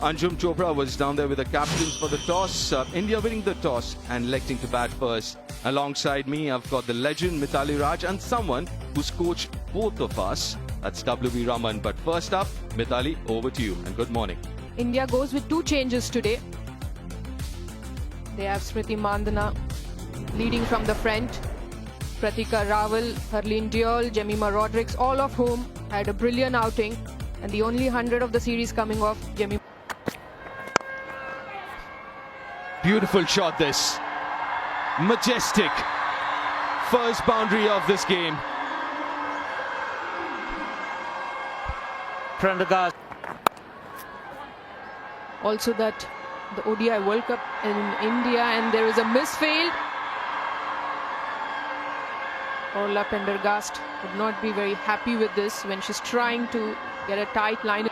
Anjum Chopra was down there with the captains for the toss. India winning the toss and electing to bat first. Alongside me, I've got the legend Mithali Raj and someone who's coached both of us. That's W.V. Raman. But first up, Mithali, over to you and good morning. India goes with two changes today. They have Smriti Mandhana leading from the front. Pratika Rawal, Harleen Deol, Jemimah Rodrigues, all of whom had a brilliant outing. And the only 100 of the series coming off, Jemimah. Beautiful shot this. Majestic. First boundary of this game. Prendergast. Also that the ODI World Cup in India, and there is a misfield. Orla Prendergast would not be very happy with this when she's trying to get a tight line.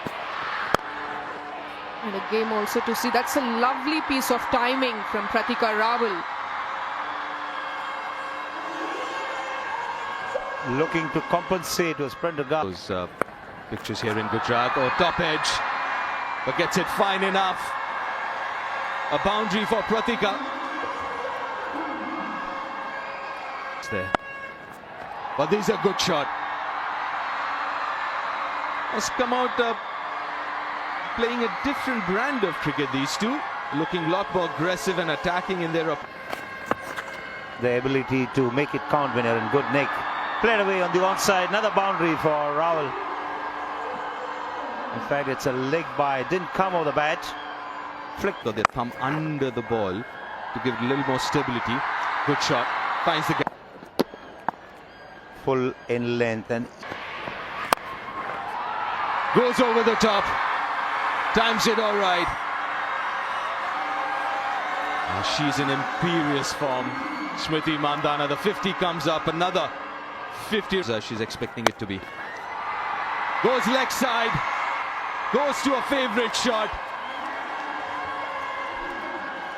And a game also to see. That's a lovely piece of timing from Pratika Rawal. Looking to compensate was Prendergast. Those pictures here in Gujarat. Oh, top edge. But gets it fine enough. A boundary for Pratika. It's there. But this is a good shot. Has come out playing a different brand of cricket, these two. Looking a lot more aggressive and attacking in their... The ability to make it count when you're in good nick. Played away on the onside. Another boundary for Rawal. In fact, it's a leg by. Didn't come over the bat. Flick their thumb under the ball to give it a little more stability. Good shot. Finds the gap. Full in length and goes over the top. Times it all right. She's in imperious form. Smriti Mandhana, the 50 comes up. Another 50. She's expecting it to be. Goes leg side. Goes to a favourite shot.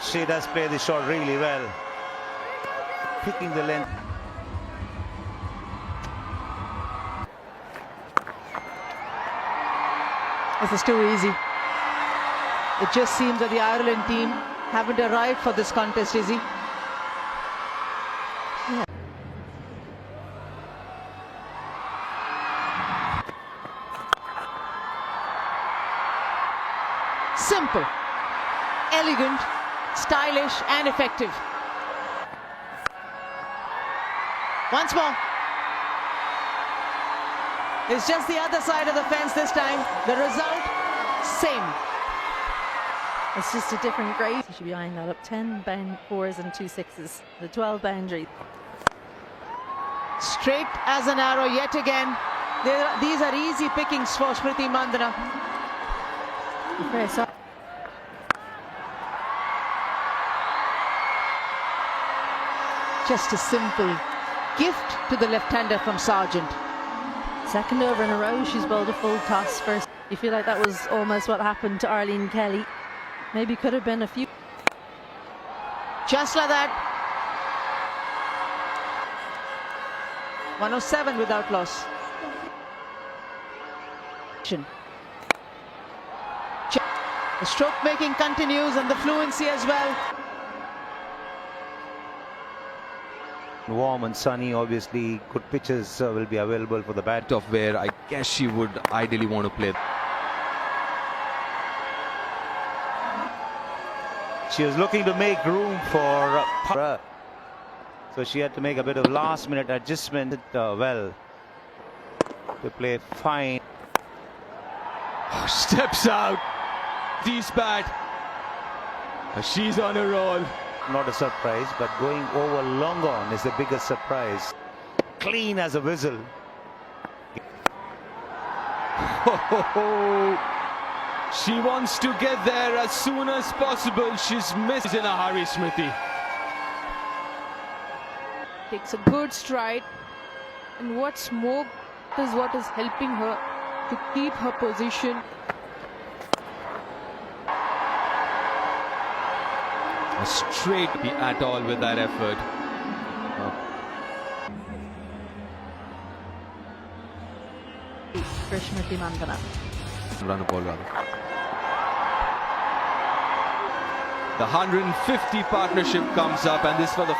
she does play the shot really well. Picking the length. This is too easy. It just seems that the Ireland team haven't arrived for this contest, is he? Yeah. Simple, elegant, stylish and effective. Once more. It's just the other side of the fence this time. The result, same. It's just a different grade. You should be eyeing that up. 10 fours and 2 sixes. The 12 boundary. Straight as an arrow yet again. These are easy pickings for Smriti Mandhana. Very sorry. Just a simple gift to the left-hander from Sargent. Second over in a row, she's bowled a full toss first. You feel like that was almost what happened to Arlene Kelly. Maybe could have been a few. Just like that. 107 without loss. The stroke making continues and the fluency as well. Warm and sunny, obviously good pitches will be available for the bat. Of where I guess she would ideally want to play. She was looking to make room for so she had to make a bit of last minute adjustment well to play fine. Steps out. These bat. She's on a roll. Not a surprise, but going over long on is the biggest surprise. Clean as a whistle. She wants to get there as soon as possible. She's missed in a hurry, Smriti. Takes a good stride, and what's more is what is helping her to keep her position. A straight at all with that effort. For Smriti Mandhana. Run a ball rather. The 150 partnership comes up, and this for the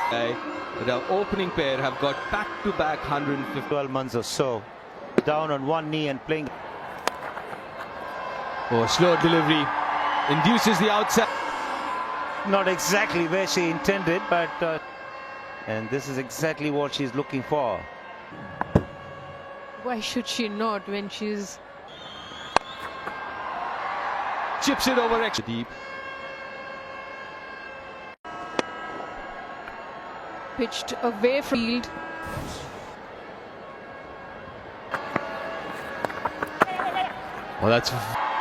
the opening pair have got back-to-back 150. 12 months or so. Down on one knee and playing. Oh, slow delivery. Induces the outside. Not exactly where she intended, but and this is exactly what she's looking for. Why should she not when she's Chips it over extra deep. pitched away from field? Well, that's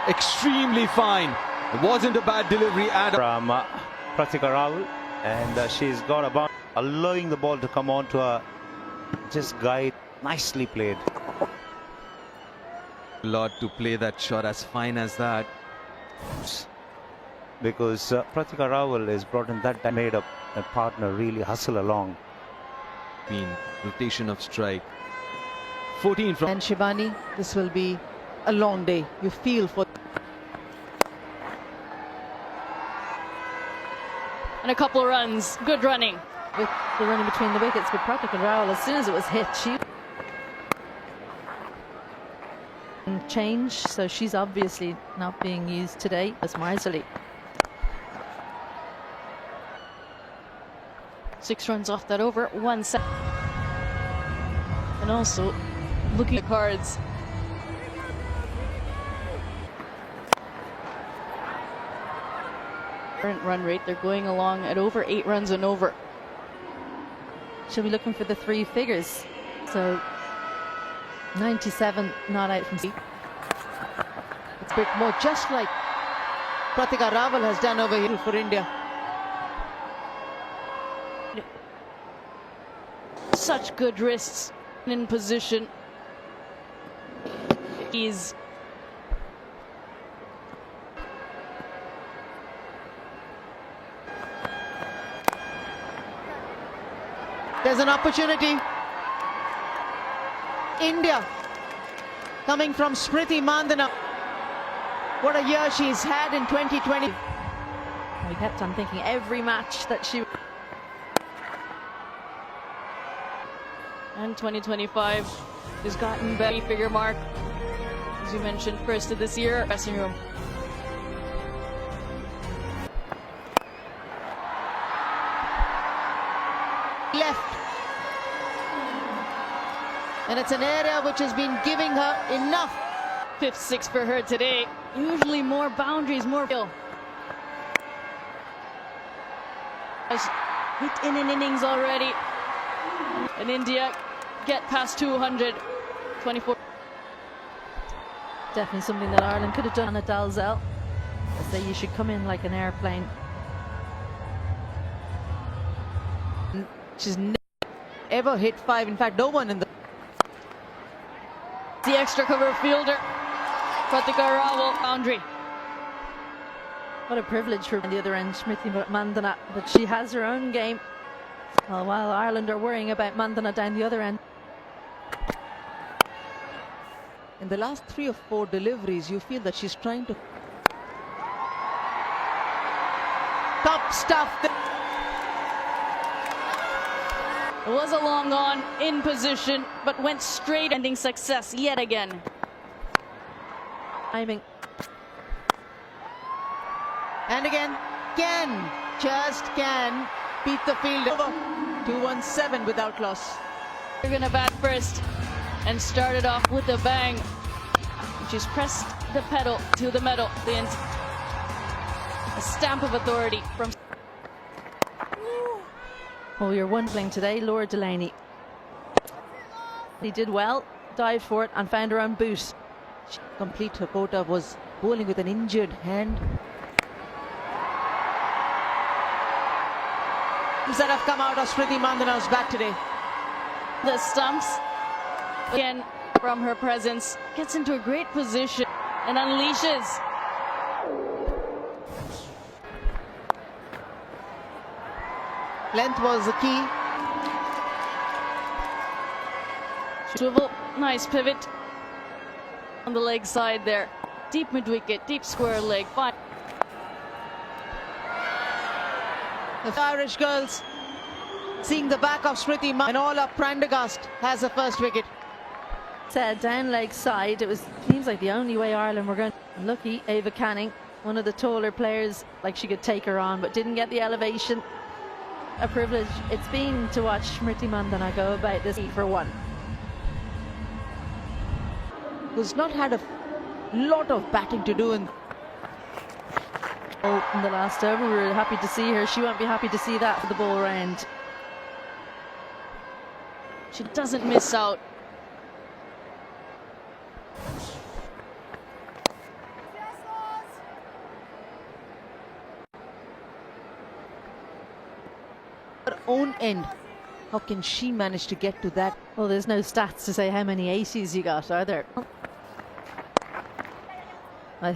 extremely fine. It wasn't a bad delivery at all. From Pratika Rawal, and she's got about allowing the ball to come on to her. Just guide, nicely played. Lot to play that shot as fine as that. Because Pratika Rawal is brought in that made up a partner really hustle along. Rotation of strike. 14 from. And Shivani, this will be a long day. You feel for. And a couple of runs. Good running. With the running between the wickets, but Pratika Rawal, as soon as it was hit, she change, so she's obviously not being used today as Marzali. 6 runs off that over. 1 set. And also looking at the cards. Current run rate, they're going along at over 8 runs and over. She'll be looking for the 3 figures. So 97 not out from sea. It's a bit more, just like Pratika Rawal has done over here for India. Such good wrists in position. He's There's an opportunity. India coming from Smriti Mandhana. What a year she's had in 2020. We kept on thinking every match that she. And 2025 has gotten better figure mark. As you mentioned, first of this year, dressing room. Left. And it's an area which has been giving her enough. 5th, 6th for her today. Usually more boundaries, more skill. Has hit in an innings already. And India get past 200. 24. Definitely something that Ireland could have done at Dalzell. I say you should come in like an airplane. She's never ever hit 5. In fact, no one in the. The extra cover fielder. Pratika Rawal boundary. What a privilege for on the other end, Smriti Mandhana, but she has her own game. Well, while Ireland are worrying about Mandhana down the other end. In the last 3 or 4 deliveries, you feel that she's trying to. Top stuff. It was a long on, in position, but went straight, ending success yet again. Timing. And again, just can beat the field over. 217 without loss. They're gonna bat first and started off with a bang. She's pressed the pedal to the metal. A stamp of authority from. Oh, you're wondering today, Laura Delaney. He did well, dived for it and found her own boot. Complete Hakota was bowling with an injured hand. That have come out of Smriti Mandhana's bat today. The stumps again from her presence, gets into a great position and unleashes. Length was the key. Swivel, nice pivot on the leg side there. Deep mid wicket, deep square leg. Fine. The Irish girls seeing the back of Smriti Mandhana, and all up Prendergast has the first wicket. Said down leg side. It seems like the only way Ireland were going. Lucky Ava Canning, one of the taller players, like she could take her on, but didn't get the elevation. A privilege it's been to watch Smriti Mandhana go about this for one. Who's not had a lot of batting to do in the last over. We were happy to see her. She won't be happy to see that for the ball round. She doesn't miss out. her own end. How can she manage to get to that? Well, there's no stats to say how many 80s you got, are there? I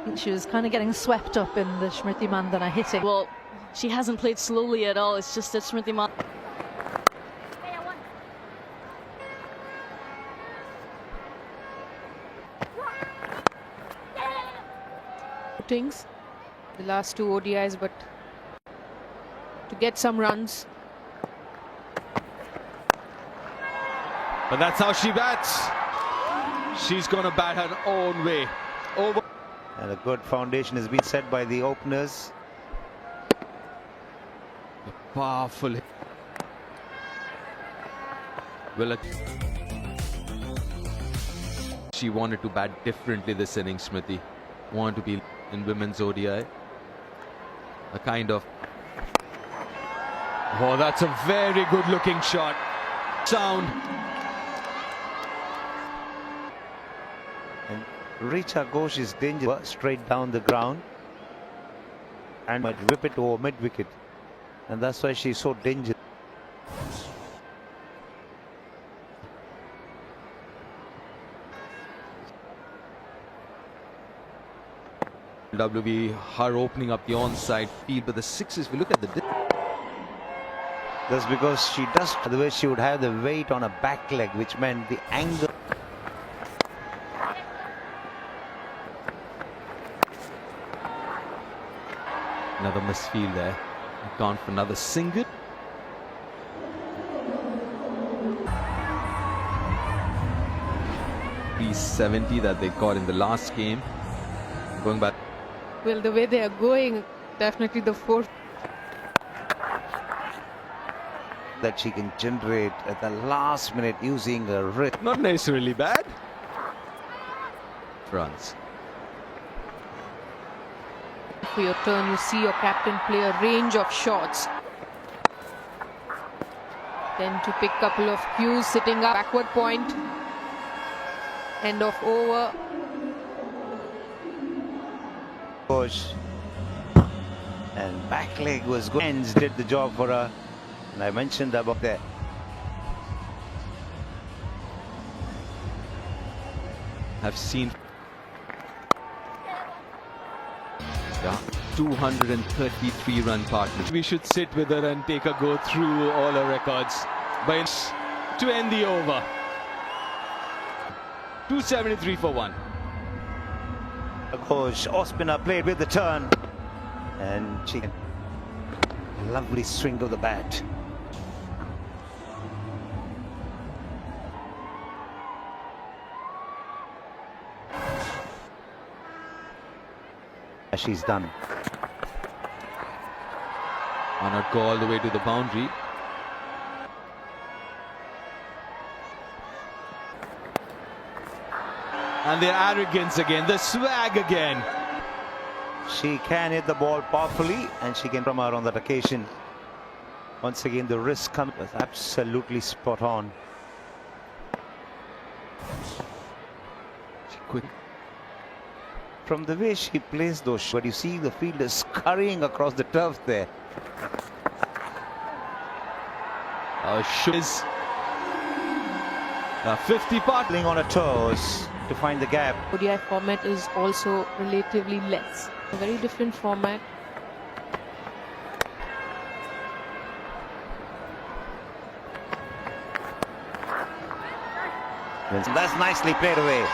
think she was kind of getting swept up in the Smriti Mandhana hitting. Well, she hasn't played slowly at all. It's just that Smriti Mandhana. The last two ODIs, but to get some runs. But that's how she bats. She's going to bat her own way. Over. And a good foundation has been set by the openers. A powerful hit. Well, she wanted to bat differently this innings, Smriti. Wanted to be in women's ODI. A kind of... Oh, that's a very good looking shot. Sound. And Richa Ghosh is dangerous straight down the ground and might whip it over mid wicket, and that's why she's so dangerous. WB, her opening up the onside field, but the sixes, we look at the... That's because she does, otherwise she would have the weight on her back leg, which meant the angle. Another misfield there. Gone for another single. .370 that they got in the last game. Going back. Well, the way they are going, definitely the fourth. That she can generate at the last minute using her wrist. Not necessarily bad. Runs. For your turn, you see your captain play a range of shots. Then to pick a couple of cues, sitting up, backward point, end of over. Push. And back leg was good. Ends did the job for her. And I mentioned about that. Have seen 233 run partner. We should sit with her and take a go through all her records. But to end the over, 273 for one. Ghosh, Ospina played with the turn, and she lovely swing of the bat. She's done. On her go all the way to the boundary. And their arrogance again, the swag again. She can hit the ball powerfully, and she can from her on that occasion. Once again, the wrist comes absolutely spot on. She quick. From the way she plays those shots, but you see the fielder scurrying across the turf there. Is 50 part. Playing on her toes to find the gap. ODI format is also relatively less. A very different format. That's nicely played away.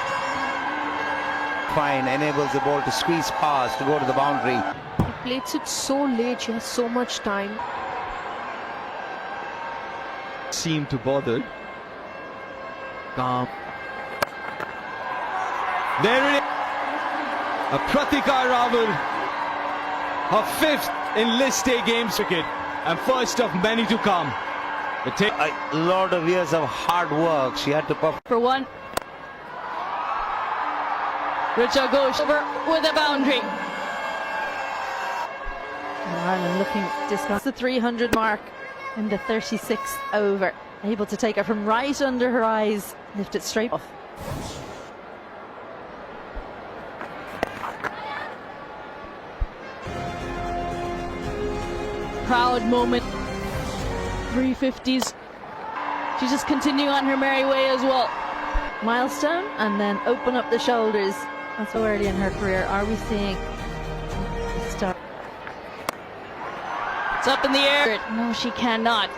Fine, enables the ball to squeeze past to go to the boundary. plates it so late. She has so much time. Seem to bother. Calm. There it is. Pratika Rawal. Her 5th in List A games cricket and first of many to come. A lot of years of hard work. She had to perform. For one. Richa Ghosh over with a boundary. Ireland looking discuss the 300 mark in the 36th over. Able to take it from right under her eyes, lift it straight off. Proud moment. 350s. She's just continuing on her merry way as well. Milestone and then open up the shoulders. That's so early in her career. Are we seeing the start? It's up in the air. No, she cannot.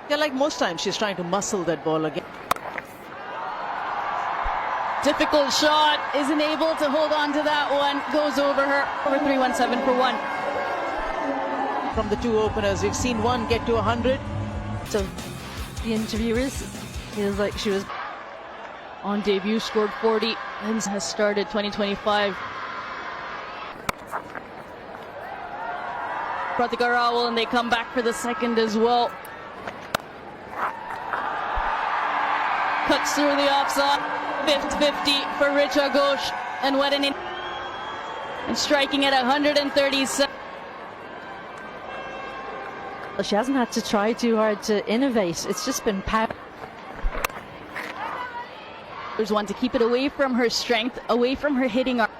Yeah, like most times, she's trying to muscle that ball again. Difficult shot. Isn't able to hold on to that one. Goes over her. Over 317 for one. From the two openers, we've seen one get to 100. So the interviewers feels like she was On debut, scored 40. And has started 2025. Pratika Rawal, and they come back for the second as well. Cuts through the offside. 5th 50 for Richa Ghosh. And what an and striking at 137. she hasn't had to try too hard to innovate. It's just been power. There's one to keep it away from her strength, away from her hitting arm.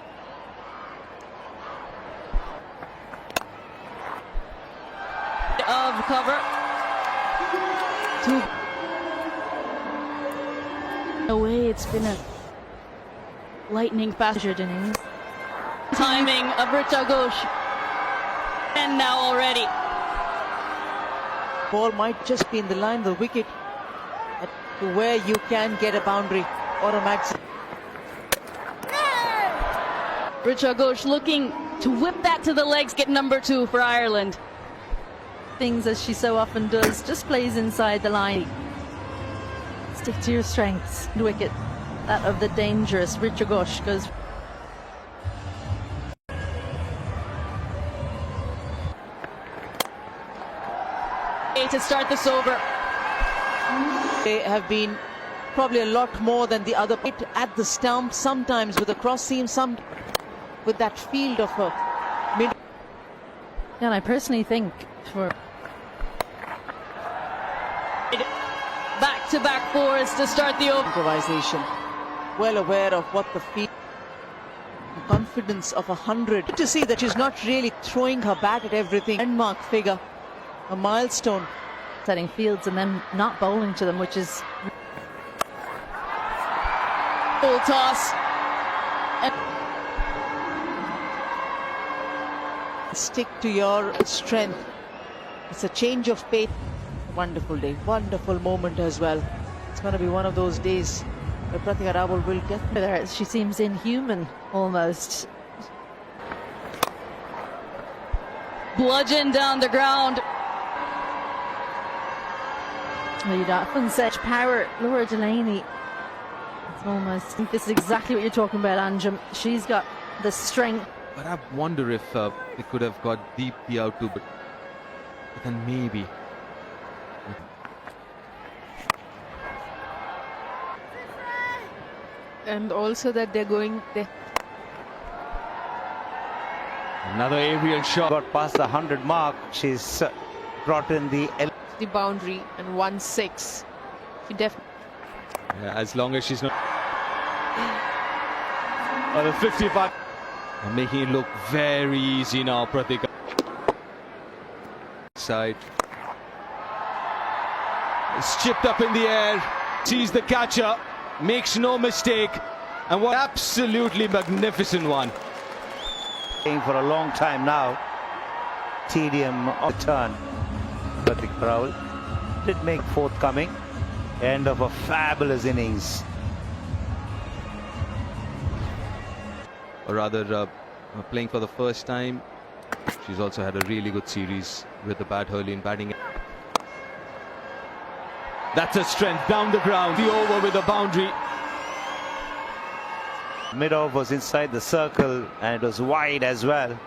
Of cover. Away, it's been a lightning fast Innings. timing of Richa Ghosh. And now already. Ball might just be in the line of the wicket to where you can get a boundary or a maximum. Richa Ghosh looking to whip that to the legs, get number 2 for Ireland. Things as she so often does, just plays inside the line. Stick to your strengths. Wicket, that of the dangerous Richa Ghosh goes. To start this over. They have been probably a lot more than the other at the stump, sometimes with a cross seam, some with that field of a mid. And I personally think for back-to-back fours to start the over. Improvisation, well aware of what the field, the confidence of 100. To see that she's not really throwing her bat at everything. Landmark figure, a milestone. setting fields and then not bowling to them, which is Full toss. And stick to your strength. It's a change of pace. Wonderful day, wonderful moment as well. It's going to be one of those days where Pratika Rawal will get there. She seems inhuman almost. bludgeon down the ground. You'd often say power. Laura Delaney. It's almost. I think this is exactly what you're talking about, Anjum. She's got the strength. But I wonder if they could have got Deepti out too, but then maybe. And also that they're going there. Another aerial shot. Got past the 100 mark. She's brought in the Boundary and 1-6. She definitely. As long as she's not. The 55. And making it look very easy now, Pratika. Side. It's chipped up in the air. Sees the catcher. Makes no mistake. And what absolutely magnificent one. for a long time now. Tedium of the turn. Pratika Rawal did make forthcoming. End of a fabulous innings. Or rather, playing for the first time. She's also had a really good series with the bat. Herlene batting. That's a strength down the ground. The over with a boundary. Mid-off was inside the circle and it was wide as well.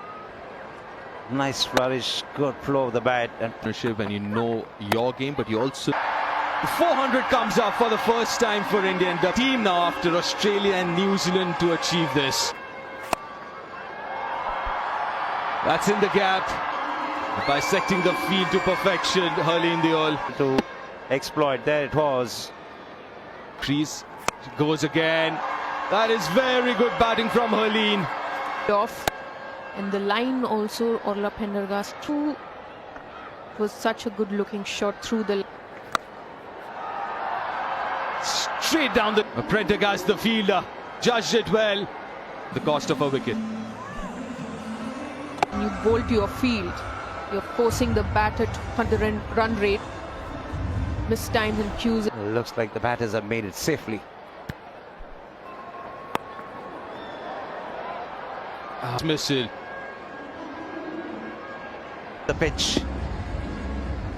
Nice flourish, good flow of the bat. And When you know your game, but you also... 400 comes up for the first time for India, and the team now after Australia and New Zealand to achieve this. That's in the gap, bisecting the field to perfection. Herlene Deol to exploit, there it was. Crease goes again. That is very good batting from Herlene. Off. And the line also, Orla Pendergast through, was such a good looking shot through the... Straight down the... Prendergast, the fielder, judged it well. The cost of a wicket. When you bowl to your field, you're forcing the batter to the run rate. Missed times and cues. Looks like the batters have made it safely. Missile. The pitch.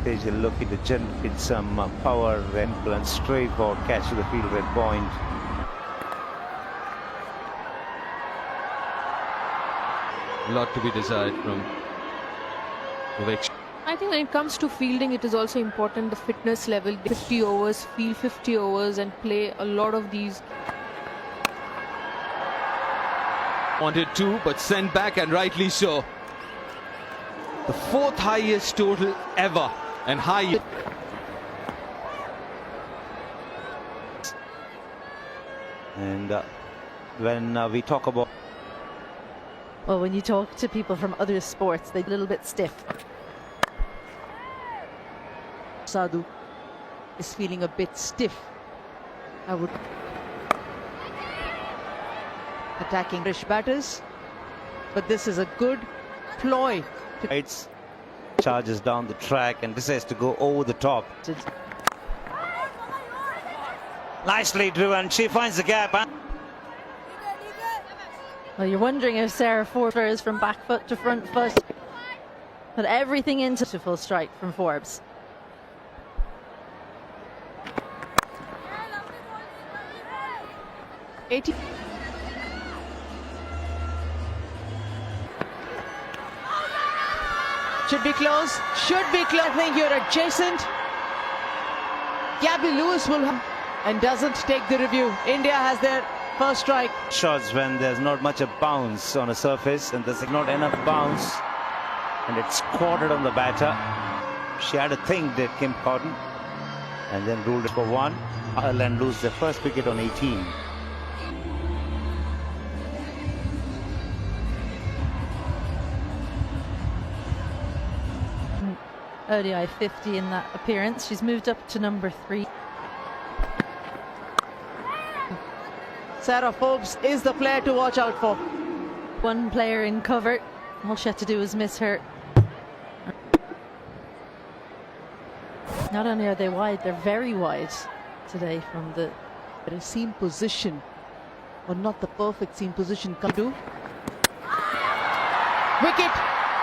They're looking to generate some power and straight for catch to the field red point. A lot to be desired from Vivek. I think when it comes to fielding, it is also important the fitness level. 50 overs, field 50 overs and play a lot of these. Wanted to, but sent back, and rightly so. The fourth highest total ever, and high. And when we talk about... Well, when you talk to people from other sports, they're a little bit stiff. Sadhu is feeling a bit stiff. I would... Attacking British batters, but this is a good ploy. It's charges down the track and decides to go over the top. Nicely driven. She finds the gap. Huh? Well, you're wondering if Sarah Forbes is from back foot to front foot. Put everything into full strike from Forbes. Should be close. Should be close. I think you're adjacent. Gabby Lewis will and doesn't take the review. India has their first strike. Shots when there's not much of bounce on a surface and there's not enough bounce, and it's quartered on the batter. She had a thing, did Kim Cotton, and then ruled it for one. Ireland lose their first wicket on 18. ODI 50 in that appearance. She's moved up to number 3. Sarah Forbes is the player to watch out for. One player in cover. All she had to do was miss her. Not only are they wide, they're very wide today from the... But a seam position, or not the perfect seam position, can do. Wicket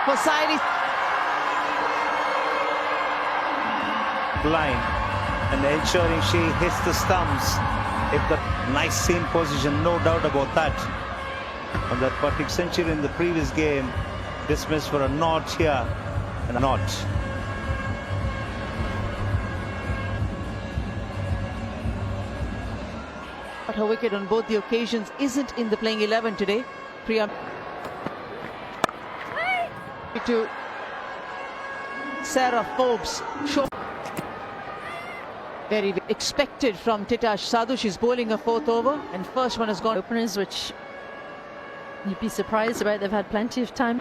for Saini. Line and ensuring she hits the stumps. If the nice seam position, no doubt about that. On that particular century in the previous game, dismissed for a knot here and a knot. But her wicket on both the occasions isn't in the playing 11 today. Priya to Sarah Forbes. Very expected from Titash Sadhu. She's bowling a 4th over and first one has gone. Openers, which you'd be surprised about. They've had plenty of time.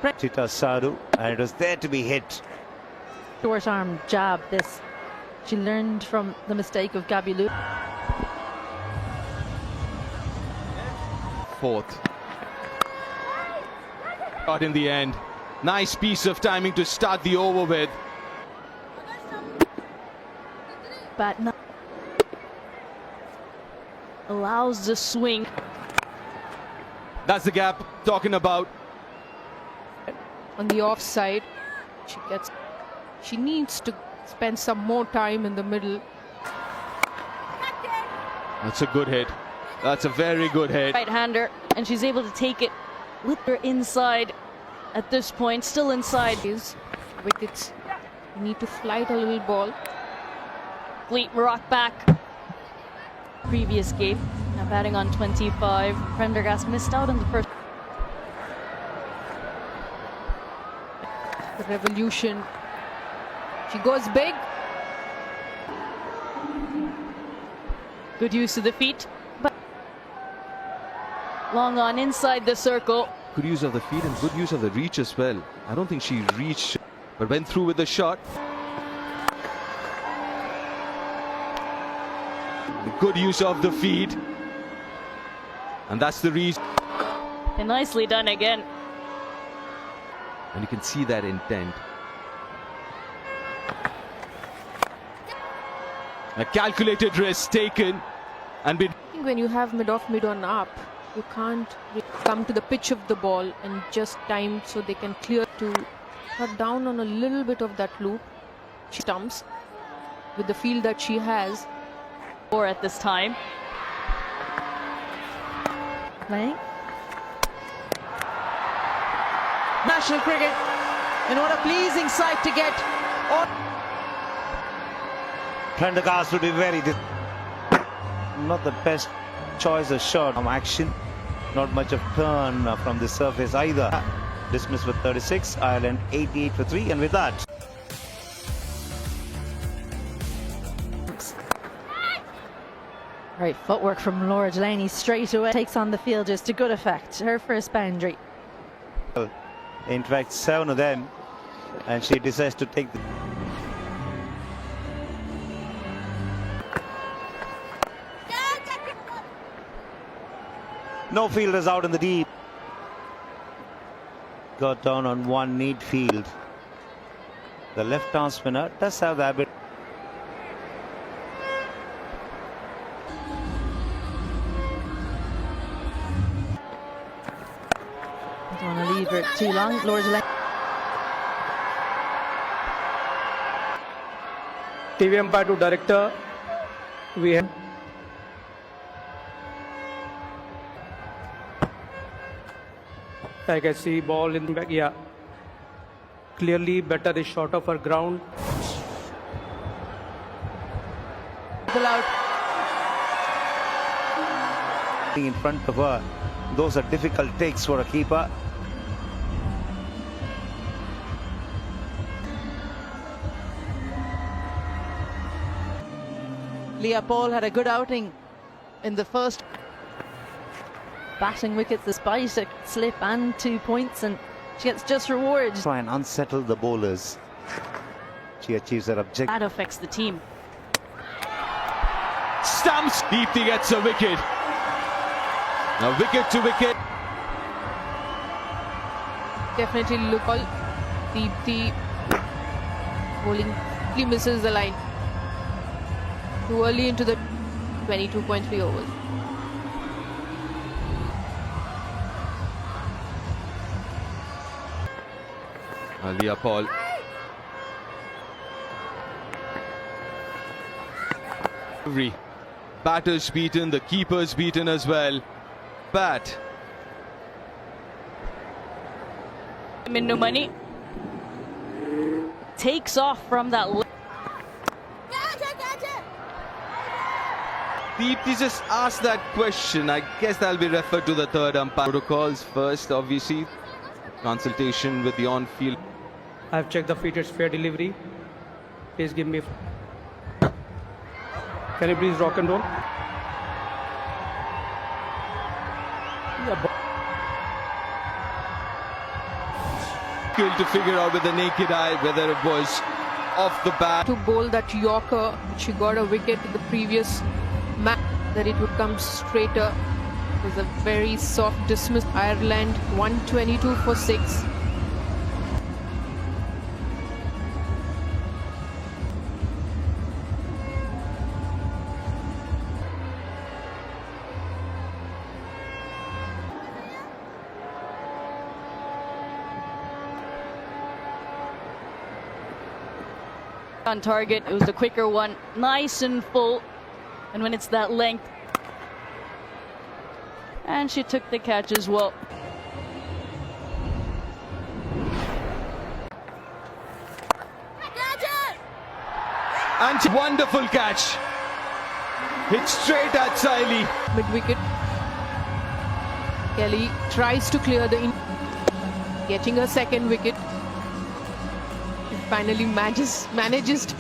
Titash Sadhu, and it was there to be hit. Short arm jab, this. She learned from the mistake of Gabby Lewis. Fourth. Got in the end. Nice piece of timing to start the over with. But not. allows the swing. That's the gap talking about. On the offside, she needs to spend some more time in the middle. That's a good hit. That's a very good hit. Right-hander, and she's able to take it with her inside at this point, still inside. Is wickets. You need to flight a little ball. Fleet rock back. Previous game, now batting on 25. Prendergast missed out on the first. The revolution. She goes big. Good use of the feet, but long on inside the circle. Good use of the feet and good use of the reach as well. I don't think she reached, but went through with the shot. Good use of the feet. And that's the reach. And nicely done again. And you can see that intent. A calculated risk taken and been. I think when you have mid-off, mid-on up, you can't come to the pitch of the ball and just time so they can clear to cut down on a little bit of that loop. She stumps with the field that she has. Or at this time. Playing. National cricket. And what a pleasing sight to get. Prendergast would be very not the best choice of shot from action. Not much of turn from the surface either. Dismissed with 36. Ireland 88 for 3, and with that. Right footwork from Laura Delaney straight away. Takes on the fielders to good effect. Her first boundary. In fact, 7 of them, and she decides to take the. No fielders out in the deep. Got down on one neat field. The left-arm spinner does have the habit. Don't want to leave her too long. Laura Delaney. TV umpire to director, we have I can see ball in the back. Yeah, clearly better is short of her ground. Out. In front of her, those are difficult takes for a keeper. Leah Paul had a good outing in the first. Batting wickets despite a slip and 2 points, and she gets just rewarded. Try and unsettle the bowlers. She achieves her objective. That affects the team. Stumps. Deepti gets a wicket. Now wicket to wicket. Definitely look all. Deepti bowling. He misses the line. Too early into the 22.3 overs. Leah Paul. Every batter's beaten, the keeper's beaten as well. Bat. Minnu Mani takes off from that. Deepti just asked that question. I guess that'll be referred to the third umpire. Protocols first, obviously. Consultation with the on-field. I have checked the feet, it's fair delivery. Please give me. Can you please rock and roll? Skill to figure out with the naked eye whether it was off the bat. To bowl that Yorker, she got a wicket in the previous match, that it would come straighter. It was a very soft dismiss. Ireland 122 for 6. On target, it was the quicker one, nice and full. And when it's that length, and she took the catch as well. And wonderful catch. Hit straight at Saili. Mid-wicket. Kelly tries to clear the getting a second wicket. Finally manages to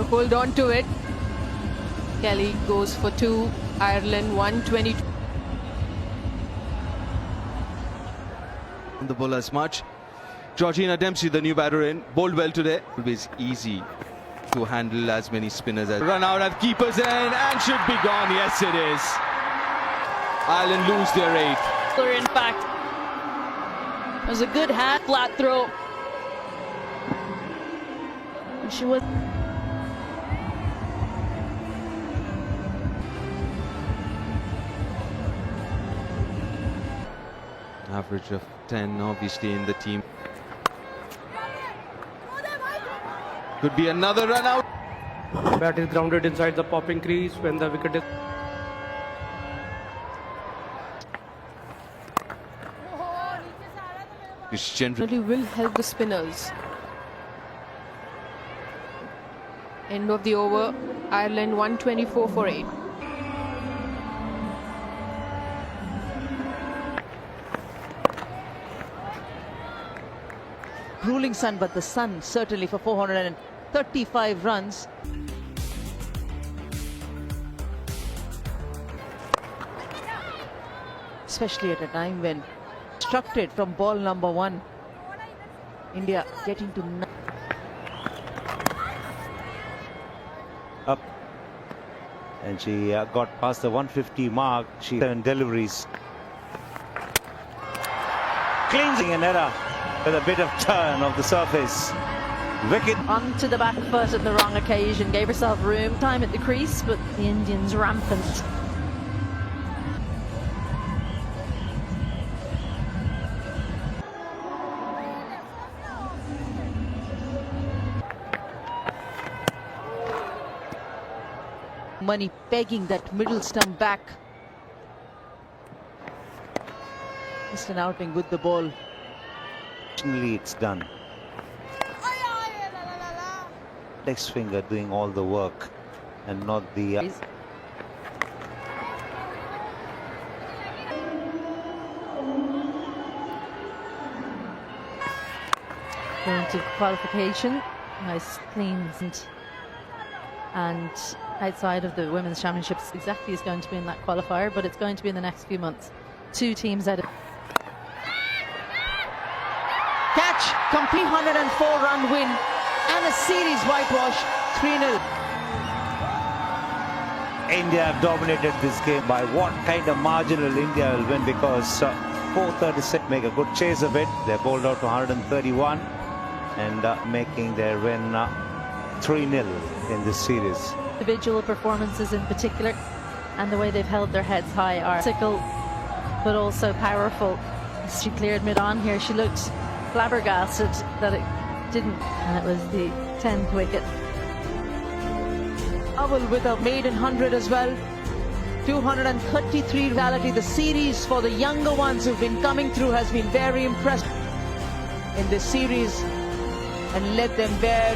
hold on to it. Kelly goes for 2. Ireland 122. The bowlers much. Georgina Dempsey, the new batter in, bowled well today. Always easy to handle as many spinners as run out at keeper's end and should be gone. Yes, it is. Ireland lose their 8th. In fact, it was a good hand, flat throw. And she was. Average of 10 obviously in the team. Could be another run out. Bat is grounded inside the popping crease when the wicket is. It's generally Really will help the spinners. End of the over. Ireland 124 for 8. Ruling sun, but the sun certainly for 435 runs. Especially at a time when constructed from ball number 1. India getting to Up. And she got past the 150 mark. She 7 deliveries. Cleansing an error with a bit of turn of the surface. Wicket. Onto the back foot at the wrong occasion, gave herself room, time at the crease, but the Indians rampant. money pegging that middle stump back. Just an outing with the ball. It's done. Index finger doing all the work and not the Going to qualification, nice clean and outside of the Women's Championships exactly is going to be in that qualifier, but it's going to be in the next few months. 2 teams out of Catch, complete 104-run win and a series whitewash, 3-0. India have dominated this game. By what kind of margin will India will win? Because 436 make a good chase of it. They're bowled out to 131 and making their win 3-0 in this series. individual performances in particular, and the way they've held their heads high are sickle, but also powerful. As she cleared mid-on here, she looked flabbergasted that it didn't, and it was the 10th wicket. Owl with a maiden 100 as well. 233 reality. The series for the younger ones who've been coming through has been very impressive in this series and let them bear